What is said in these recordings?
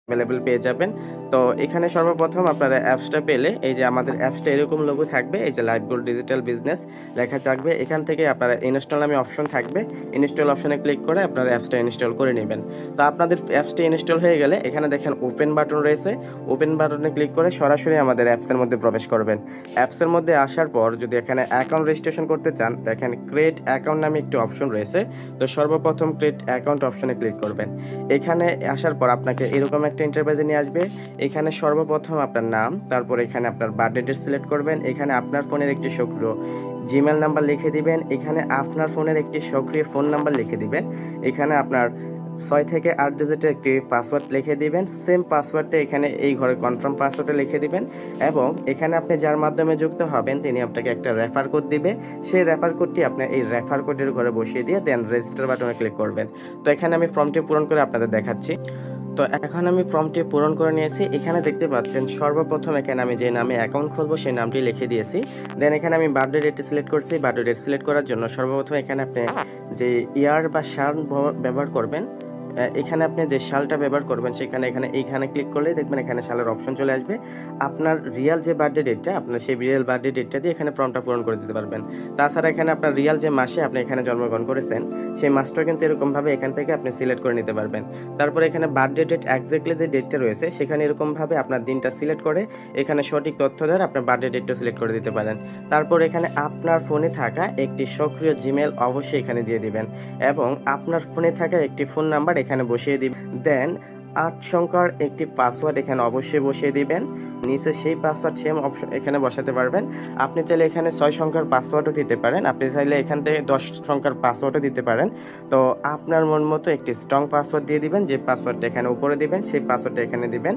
Available পেয়ে যাবেন। তো এখানে সর্বপ্রথম আপনারা অ্যাপসটা পেলে এই যে আমাদের অ্যাপসটা এরকম লোগো থাকবে। এই যে লাইভ গোল্ড ডিজিটাল বিজনেস লেখা থাকবে। এখান থেকে আপনারা ইনস্টল নামে অপশন থাকবে। ইনস্টল অপশনে ক্লিক করে আপনারা অ্যাপসটা ইনস্টল করে নেবেন। তো আপনাদের অ্যাপসটা ইনস্টল হয়ে গেলে এখানে দেখেন ওপেন বাটন রয়েছে। ওপেন বাটনে ক্লিক করে সরাসরি আমাদের অ্যাপসের মধ্যে প্রবেশ করবেন। অ্যাপসের মধ্যে আসার পর যদি এখানে অ্যাকাউন্ট রেজিস্ট্রেশন করতে চান, দেখেন ক্রিয়েট অ্যাকাউন্ট নামে একটি অপশন রয়েছে। তো সর্বপ্রথম ক্রিয়েট অ্যাকাউন্ট অপশনে ক্লিক করবেন। এখানে আসার পর আপনাকে এরকম একটা ইন্টারফেসে নিয়ে আসবে। এখানে সর্বপ্রথম আপনার নাম, তারপর এখানে আপনার বার্থডে ডেট সিলেক্ট করবেন। এখানে আপনার ফোনের একটি সক্রিয় জিমেল নাম্বার লিখে দিবেন। এখানে আপনার ফোনের একটি সক্রিয় ফোন নাম্বার লিখে দিবেন। এখানে আপনার 6 থেকে 8 ডিজিটের একটি পাসওয়ার্ড লিখে দিবেন। সেম পাসওয়ার্ডটা এখানে এই ঘরে কনফার্ম পাসওয়ার্ডে লিখে দিবেন এবং এখানে আপনি যার মাধ্যমে যুক্ত হবেন তিনি আপনাকে একটা রেফার কোড দিবে। সেই রেফার কোডটি আপনি এই রেফার কোডের ঘরে বসিয়ে দিয়ে দেন রেজিস্টার বাটনে ক্লিক করবেন। তো এখানে আমি ফর্মটি পূরণ করে আপনাদের দেখাচ্ছি। তো এখন আমি ফর্মটি পূরণ করে নিয়েছি। এখানে দেখতে পাচ্ছেন সর্বপ্রথম এখানে আমি যে নামে অ্যাকাউন্ট খুলবো সেই নামটি লিখে দিয়েছি। দেন এখানে আমি বার্থডে ডেটটি সিলেক্ট করছি। বার্থডে ডেট সিলেক্ট করার জন্য সর্বপ্রথম এখানে আপনি যে ইয়ার বা সাল ব্যবহার করবেন, এখানে আপনি যে সালটা ব্যবহার করবেন এইখানে ক্লিক করলেই দেখবেন এখানে সালের অপশন চলে আসবে। আপনার রিয়াল যে বার্থডে ডেটটা আপনার সেই রিয়াল বার্থডে ডেটটা দিয়ে এখানে ফর্মটা পূরণ করে দিতে পারবেন। তাছাড়া এখানে আপনার রিয়াল যে মাসে আপনি এখানে জন্মগ্রহণ করেছেন সেই মাসটাও কিন্তু এরকমভাবে এখান থেকে আপনি সিলেক্ট করে নিতে পারবেন। তারপর এখানে বার্থডে ডেট এক্স্যাক্টলি যে ডেটটা রয়েছে সেখানে এরকমভাবে আপনার দিনটা সিলেক্ট করে এখানে সঠিক তথ্য দ্বারা আপনার বার্থডে ডেটটা সিলেক্ট করে দিতে পারেন। তারপর এখানে আপনার ফোনে থাকা একটি সক্রিয় জিমেল অবশ্যই এখানে দিয়ে দিবেন এবং আপনার ফোনে থাকা একটি ফোন নাম্বার এখানে বসিয়ে দিবেন। দেন 8 সংখ্যার একটি পাসওয়ার্ড এখানে অবশ্যই বসিয়ে দিবেন। নিচে সেই পাসওয়ার্ড সেম অপশন এখানে বসাতে পারবেন। আপনি চাইলে এখানে 6 সংখ্যার পাসওয়ার্ডও দিতে পারেন। আপনি চাইলে এখান থেকে 10 সংখ্যার পাসওয়ার্ডও দিতে পারেন। তো আপনার মন মতো একটি স্ট্রং পাসওয়ার্ড দিয়ে দিবেন। যে পাসওয়ার্ডটা এখানে উপরে দিবেন সেই পাসওয়ার্ডটা এখানে দিবেন।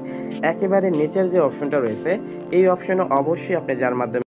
একেবারে নিচের যে অপশনটা রয়েছে এই অপশনে অবশ্যই আপনি যার মাধ্যমে